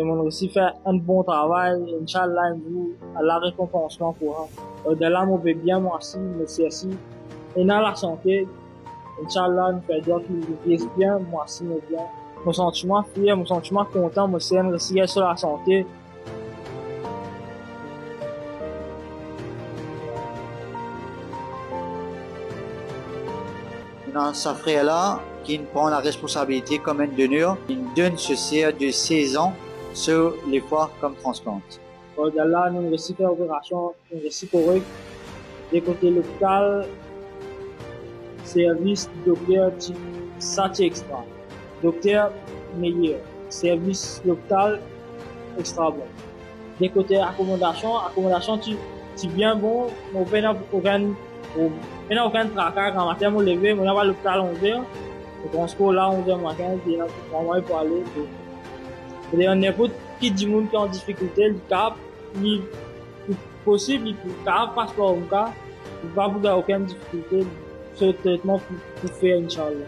et mon aussi fait un bon travail, Inch'Allah, la récompense pour de là, mon bien, moi aussi, merci aussi. Et dans la santé, Inch'Allah, nous faisons qu'il vise bien, moi aussi, mais bien. Mon sentiment fier, mon sentiment content, moi aussi, merci sur la santé. Dans sa frère-là, qui prend la responsabilité comme un donneur, il donne ce CR de 16 ans sur les foires comme transplante. Là, nous réussi faire opération, nous réussi correct. Des côtés local, service, docteur, ça c'est extra. Docteur, meilleur. Service local, extra bon. Des côtés accommodation, tu bien bon, on fait aucun tracas quand matin, on lever, on va à l'hôpital 11h. Le transport là, 11h moins 15, il y a 3 mois pour aller. C'est-à-dire, n'importe qui dit monde qui est en difficulté, le cap, il possible, il peut cap, passeport ou cas, il va vous avoir aucune difficulté, ce traitement pour faire, Inch'Allah.